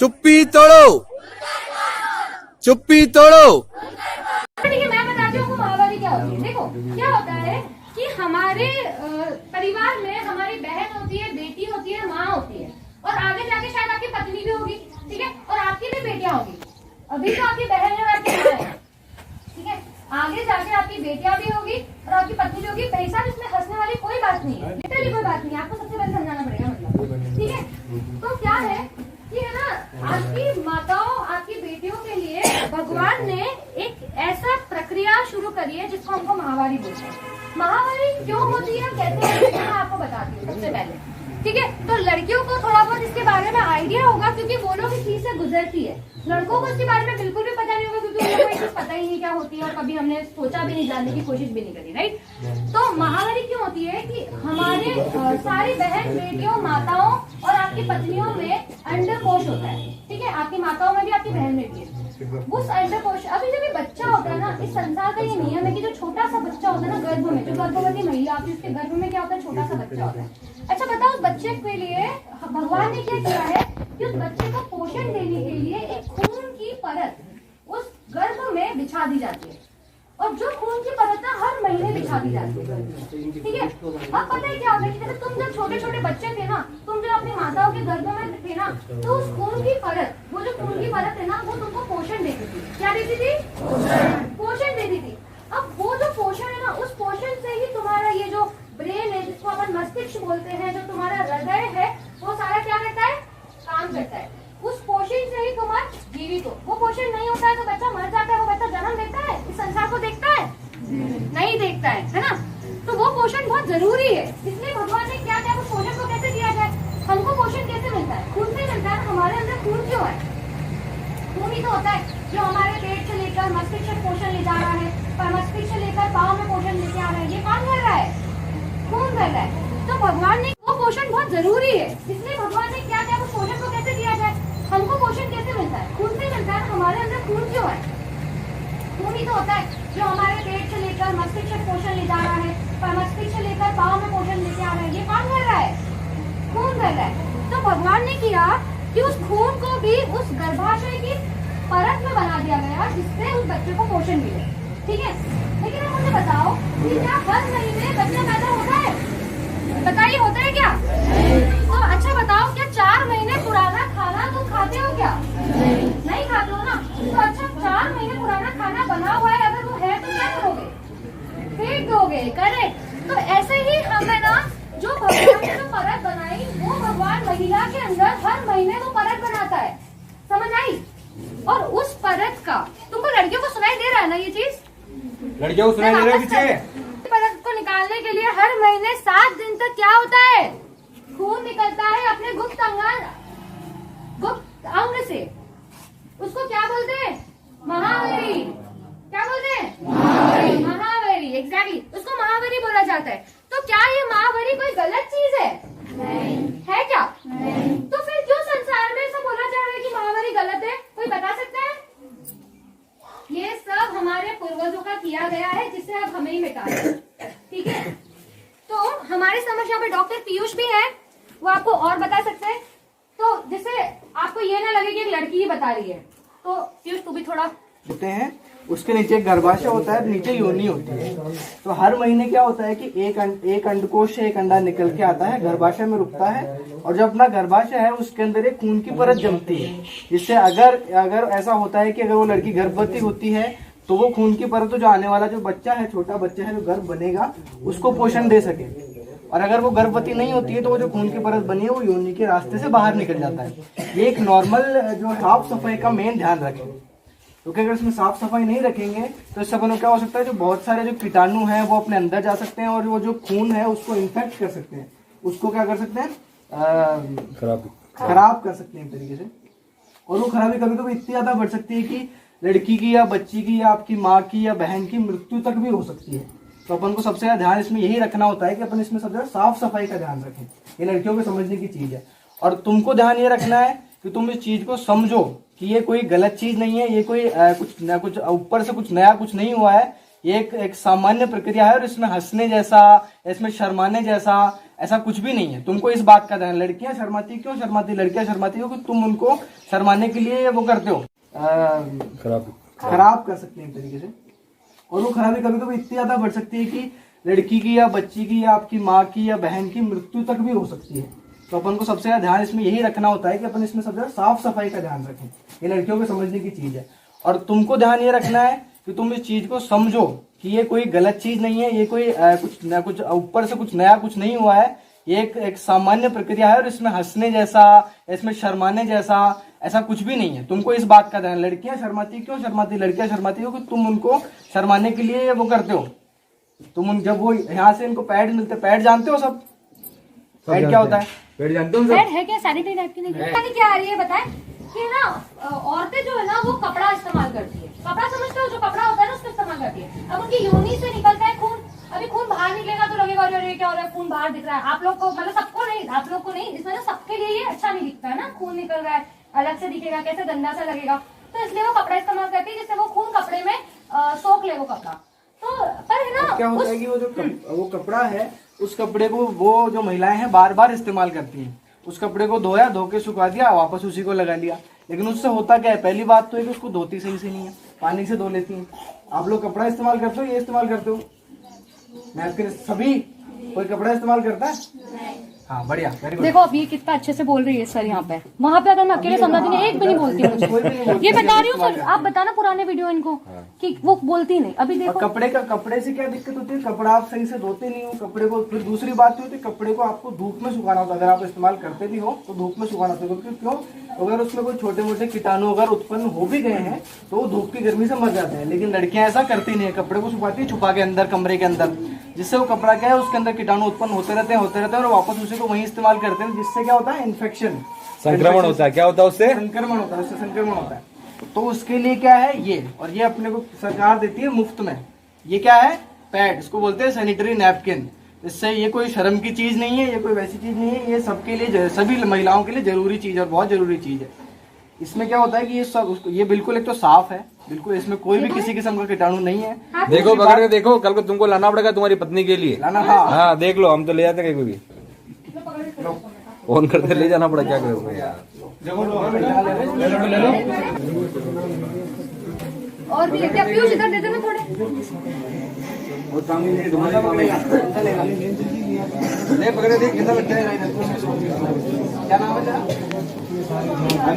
चुप्पी तोड़ो, चुप्पी तोड़ो। ठीक है, मैं बताती हूँ महावारी क्या होती है। देखो क्या होता है कि हमारे परिवार में हमारी बहन होती है, बेटी होती है, माँ होती है, और आगे जाके शायद आपकी पत्नी भी होगी, ठीक है, और आपकी भी बेटियां होगी। अभी तो आपकी बहन है और आपकी माँ है, ठीक है, आगे जाके आपकी बेटियां भी होगी और आपकी पत्नी भी होगी। भाई साहब, इसमें हंसने वाली कोई बात नहीं है, लिटरली कोई बात नहीं है, आपको सबसे पहले समझाना पड़ेगा, मतलब ठीक है। तो क्या है कि है ना, आपकी माताओं, आपकी बेटियों के लिए भगवान ने एक ऐसा प्रक्रिया शुरू करी है जिसको हमको महावारी बोलते हैं। महावारी क्यों होती है, कैसे होती है, मैं आपको बताती हूँ सबसे पहले, ठीक है। तो लड़कियों को थोड़ा बहुत इसके बारे में आइडिया होगा क्योंकि वो लोग इस चीज से गुजरती है। लड़कों को इसके बारे में बिल्कुल भी पता नहीं होगा क्योंकि उनको ये चीज पता ही नहीं क्या होती है और कभी हमने सोचा भी नहीं, जानने की कोशिश भी नहीं करी, राइट। तो महावारी क्यों होती है कि हमारे सारी बहन बेटियों, माताओं और आपकी पत्नियों में अंडकोश होता है, ठीक है, आपकी माताओं में भी, आपकी बहन में भी है। उस अंडकोश, अभी जब ये बच्चा होता है ना, इस संसार का ये नियम है कि जो छोटा सा बच्चा होता है ना गर्भ में, जो गर्भवती महिला होती है उसके गर्भ में क्या होता है, छोटा सा बच्चा होता है। अच्छा बताओ, उस बच्चे के लिए भगवान ने क्या किया है कि उस बच्चे को पोषण देने के लिए एक खून की परत उस गर्भ में बिछा दी जाती है, और जो खून की परत ना हर महीने बिछा दी जाती है, ठीक है। अब पता है क्या होता है कि जैसे तुम जब छोटे छोटे बच्चे थे ना, तुम जब अपनी माताओं के गर्भ में थे ना, तो उस खून की परत, वो जो खून की परत है ना, वो तुमको पोषण देती थी। क्या देती थी? पोषण देती थी। अब वो जो पोषण है ना, उस पोषण से ही तुम्हारा ये जो ब्रेन है, जिसको अपन मस्तिष्क बोलते हैं, जो तुम्हारा हृदय है, वो सारा क्या करता है, काम करता है। उस पोषण से ही तुम आज जीवित हो। वो पोषण नहीं होता है तो बच्चा मर जाता है। वो बच्चा जन्म देता है, इस संसार को देखता है, नहीं देखता है ना। तो वो पोषण बहुत जरूरी है, इसलिए भगवान ने क्या किया, उस पोषण को कैसे दिया जाए। हमको पोषण कैसे मिलता है, खून से मिलता है। हमारे अंदर खून क्यों है, खून ही तो होता है जो हमारे पेट से लेकर मस्तिष्क तक पोषण ले जा रहा है, पर मस्तिष्क से लेकर पाँव में पोषण लेके आ रहा है। ये कौन कर रहा है, खून कर रहा है। तो भगवान ने, वो पोषण बहुत जरूरी है, इसलिए भगवान ने क्या किया, उस पोषण को कैसे दिया जाए। हमको पोषण कैसे मिलता है, खून से मिलता है। हमारे अंदर खून क्यों है, खून ही तो होता है जो हमारे पेट से लेकर मस्तिष्क तक पोषण ले जा रहा है, पर मस्तिष्क से लेकर पाँव में पोषण लेके आ रहा है। ये कौन कर रहा है, खून कर रहा है। तो भगवान ने किया कि उस खून को भी उस गर्भाशय की परत में बना दिया गया जिससे उस बच्चे को पोषण मिले, ठीक है। लेकिन अब मुझे बताओ कि क्या हर महीने बच्चा पैदा होता है, बताइए, होता है क्या? तो अच्छा बताओ, क्या 4 महीने पुराना खाना तुम खाते हो क्या? नहीं खाते हो ना। तो अच्छा, 4 महीने पुराना खाना बना हुआ है, अगर वो है तो क्या करोगे, फेंक दोगे, करेक्ट। तो ऐसे ही हमें ना, जो भगवान ने जो परत बनाई, वो भगवान महिला के अंदर हर महीने वो परत बनाता है, समझ आई। और उस परत का तुमको लड़कियों को सुनाई दे रहा है ना, ये चीज लड़कियों को सुनाई दे रहा है पीछे। परत को निकालने के लिए हर महीने 7 दिन तक क्या होता है, खून निकलता है अपने गुप्त अंग से। उसको क्या बोलते हैं, महावारी। क्या बोलते हैं, महावारी, एग्जैक्टली, उसको महावारी बोला जाता है। तो क्या ये महावारी कोई गलत चीज है? नहीं है क्या? नहीं। तो फिर क्यों संसार में ऐसा बोला जा रहा है कि महावारी गलत है, कोई बता सकता है? ये सब हमारे पूर्वजों का किया गया है, जिससे अब हमें ही मिटाना है, ठीक है। तो हमारे समझ यहाँ पे डॉक्टर पीयूष भी है, वो आपको और बता सकते हैं, तो जिससे आपको ये ना लगे कि एक लड़की ही बता रही है। तो पीयूष तू भी थोड़ा। होते हैं, उसके नीचे एक गर्भाशय होता है, नीचे योनि होती है। तो हर महीने क्या होता है कि एक अंडकोश से एक अंडा निकल के आता है, गर्भाशय में रुकता है, और जो अपना गर्भाशय है उसके अंदर एक खून की परत जमती है, जिससे अगर ऐसा होता है कि अगर वो लड़की गर्भवती होती है तो वो खून की परत, तो जो आने वाला जो बच्चा है, छोटा बच्चा है जो गर्भ बनेगा, उसको पोषण दे सके। और अगर वो गर्भवती नहीं होती है तो वो जो खून की परत बनी है वो योनि के रास्ते से बाहर निकल जाता है। ये एक नॉर्मल जो साफ सफाई का मेन ध्यान रखें, क्योंकि अगर इसमें साफ सफाई नहीं रखेंगे तो इससे अपन क्या हो सकता है, जो बहुत सारे जो कीटाणु हैं वो अपने अंदर जा सकते हैं और वो जो खून है उसको इन्फेक्ट कर सकते हैं, उसको क्या कर सकते हैं, खराब कर सकते हैं एक तरीके से। और वो खराबी कभी कभी इतनी ज्यादा बढ़ सकती है कि लड़की की या बच्ची की या आपकी माँ की या बहन की मृत्यु तक भी हो सकती है। तो अपन को सबसे ज्यादा ध्यान इसमें यही रखना होता है कि अपन इसमें सबसे ज्यादा साफ सफाई का ध्यान रखें। ये लड़कियों को समझने की चीज है, और तुमको ध्यान ये रखना है कि तुम इस चीज को समझो कि ये कोई गलत चीज नहीं है, ये कोई कुछ ऊपर से कुछ नया कुछ नहीं हुआ है। ये एक सामान्य प्रक्रिया है, और इसमें हंसने जैसा, इसमें शर्माने जैसा ऐसा कुछ भी नहीं है। तुमको इस बात का ध्यान, लड़कियां शर्माती क्यों शर्माती, लड़कियां शर्माती हो कि तुम उनको शर्माने के लिए वो करते हो, खराब कर सकते हैं एक तरीके से। और वो खराबी कभी कभी इतनी ज्यादा बढ़ सकती है कि लड़की की या बच्ची की या आपकी माँ की या बहन की मृत्यु तक भी हो सकती है। तो अपन को सबसे ज्यादा ध्यान इसमें यही रखना होता है कि अपन इसमें सबसे ज्यादा साफ सफाई का ध्यान रखें। ये लड़कियों को समझने की चीज है। और तुमको ध्यान ये रखना है कि तुम इस चीज को समझो कि ये कोई गलत चीज नहीं है, ये कोई कुछ ऊपर से कुछ नया कुछ नहीं हुआ है। ये एक सामान्य प्रक्रिया है और इसमें हंसने जैसा, इसमें शर्माने जैसा ऐसा कुछ भी नहीं है। तुमको इस बात का ध्यान, लड़कियां शर्माती क्यों शर्माती, लड़कियां शर्माती हो कि तुम उनको शर्माने के लिए वो करते हो। तुम जब वो यहाँ से इनको पैड मिलते, पैड जानते हो सब, पैड क्या होता है, पैड जानते हो पैड है क्या, सैनिटरी नैपकिन है क्या आ रही है बताए कि ना औरतें जो है ना वो कपड़ा इस्तेमाल करती है। कपड़ा समझते हो, जो कपड़ा होता है ना उसको इस्तेमाल करती है। अब उनकी योनि से निकलता है खून, अभी खून बाहर निकलेगा तो लगेगा अरे क्या हो रहा है, खून बाहर दिख रहा है। आप लोग को मतलब सबको नहीं, आप लोग को नहीं, इसमें ना सबके लिए ये अच्छा नहीं दिखता है ना, खून निकल रहा है अलग से दिखेगा, कैसे गंदा सा लगेगा। तो इसलिए वो कपड़ा इस्तेमाल करती है जिससे वो खून कपड़े में सोख ले वो कपड़ा। तो पर है ना क्या होता है कि वो कपड़ा है, उस कपड़े को वो जो महिलाएं हैं बार बार इस्तेमाल करती हैं। उस कपड़े को धोया, धो के सुखा दिया, वापस उसी को लगा लिया। लेकिन उससे होता क्या है, पहली बात तो है कि उसको धोती सही से नहीं है, पानी से धो लेती हैं। आप लोग कपड़ा इस्तेमाल करते हो, ये इस्तेमाल करते हो नैपकिन, सभी कोई कपड़ा इस्तेमाल करता है? हाँ बढ़िया, वेरी गुड। देखो अब ये कितना अच्छे से बोल रही है सर यहाँ पे, वहाँ पे अगर मैं अकेले समझाती नहीं, एक भी नहीं बोलती मुझे। ये बता रही हूँ सर, आप बताना पुराने वीडियो इनको कि वो बोलती नहीं। अभी देखो कपड़े से क्या दिक्कत होती है, कपड़ा आप सही से धोते नहीं हो कपड़े को। फिर दूसरी बात होती है कपड़े को आपको धूप में सुखाना होता है। अगर आप इस्तेमाल करते भी हो तो धूप में सुखाना होता है। क्यों? अगर उसमें कोई छोटे मोटे कीटाणु अगर उत्पन्न हो भी गए हैं तो वो धूप की गर्मी से मर जाते हैं। लेकिन लड़कियां ऐसा करती नहीं है, कपड़े को सुखाती है छुपा के अंदर, कमरे के अंदर, जिससे वो कपड़ा क्या है उसके अंदर कीटाणु उत्पन्न होते रहते हैं और वापस उसी को वहीं इस्तेमाल करते हैं, जिससे क्या होता है, इन्फेक्शन, संक्रमण होता है। क्या होता है उससे? संक्रमण होता है, उससे संक्रमण होता है। तो उसके लिए क्या है ये, और ये अपने को सरकार देती है मुफ्त में। ये क्या है, पैड, इसको बोलते हैं सैनिटरी नैपकिन। इससे ये कोई शर्म की चीज नहीं है, ये कोई वैसी चीज नहीं है, ये सबके लिए, सभी महिलाओं के लिए जरूरी चीज है और बहुत जरूरी चीज है। इसमें क्या होता है कि ये सब, ये बिल्कुल एक तो साफ है, बिल्कुल इसमें कोई भी किसी किस्म का कीटाणु नहीं है। देखो पकड़ के देखो, कल को तुमको लाना पड़ेगा तुम्हारी पत्नी के लिए लाना। हाँ देख लो, हम तो ले जाते कहीं भी, फोन करते ले जाना पड़ा, क्या करोगे यार। और भी क्या पीयूष इधर दे देना थोड़े। पकड़े देख कितना लगता है, क्या नाम है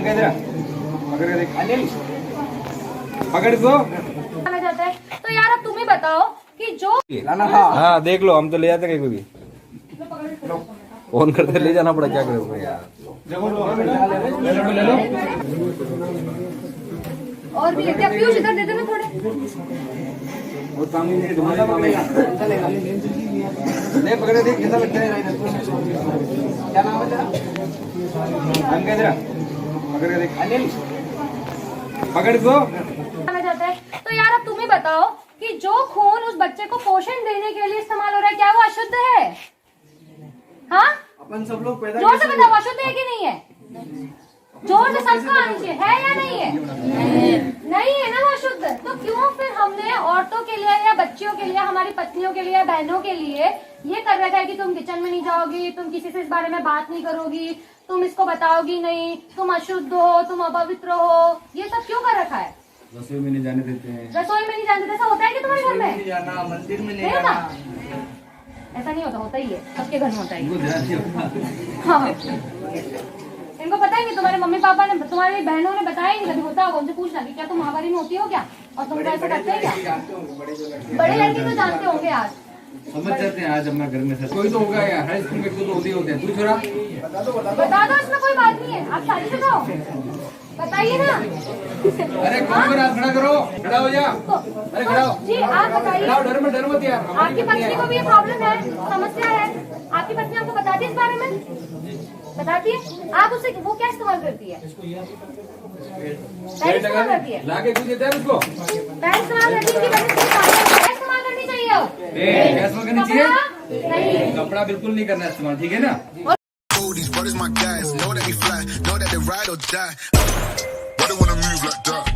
तेरा? पकड़ के देख, अनिल पकड़ दो। जाता है तो यार अब तुम ही बताओ कि जो लाना। हाँ देख लो, हम तो ले जाते कहीं भी, फोन करते ले जाना पड़ा, क्या करोगे यार। और भी क्या पीयूष इधर दे देना थोड़े। पकड़े देख कितना लगता है, क्या नाम है तेरा? पकड़ के देख, अनिल पकड़ दो। जाता है तो यार अब तुम ही बताओ कि जो खून उस बच्चे को पोषण देने के लिए इस्तेमाल हो रहा है, क्या वो अशुद्ध है? हाँ अपन सब लोग पैदा, जोर से बताओ, अशुद्ध है कि नहीं है? जोर से सबको आनी चाहिए, है या नहीं है? नहीं है ना वो अशुद्ध। तो क्यों फिर हमने औरतों के लिए या बच्चियों के लिए, हमारी पत्नियों के लिए, बहनों के लिए ये कर रखा है कि तुम किचन में नहीं जाओगी, तुम किसी से इस बारे में बात नहीं करोगी, तुम इसको बताओगी नहीं, तुम अशुद्ध हो, तुम अपवित्र हो, ये सब क्यों कर रखा है? रसोई में नहीं जाने देते हैं, रसोई में नहीं जाने देते। ऐसा होता है कि तुम्हारे घर में? जाना, मंदिर में नहीं नहीं होता, जाना। ऐसा नहीं होता, होता ही है, सबके घर में होता है। हाँ इनको पता ही नहीं, तुम्हारे मम्मी पापा ने, तुम्हारी बहनों ने बताया ही नहीं, कभी होता होगा उनसे पूछना कि क्या तुम महावारी में होती हो क्या, और तुम ऐसा करते हैं क्या? बड़े लड़के तो जानते होंगे आज, समझ जाते हैं। आज अपना घर में कोई तो होगा यार, हाई स्कूल में तो होते हैं। तू छोरा बता दो, इसमें कोई बात नहीं है, आप शादी से जाओ, बताइए ना। अरे कौन खड़ा करो, खड़ा हो जा, अरे खड़ा हो जी, आप बताइए। डर मत यार। आपकी पत्नी को भी ये प्रॉब्लम है, समस्या है, आपकी पत्नी आपको बताती है इस बारे में? बताती है? आप उससे वो क्या इस्तेमाल करती है? पैर इस्तेमाल करती है, लाके क्यों देता है उसको? पैर इस्तेमाल करती है, इस्तेमाल करनी चाहिए, इस्तेमाल करनी चाहिए। नहीं कपड़ा बिल्कुल नहीं करना इस्तेमाल, ठीक है ना? These brothers my guys, know that we fly, know that they ride or die. Why they wanna move like that?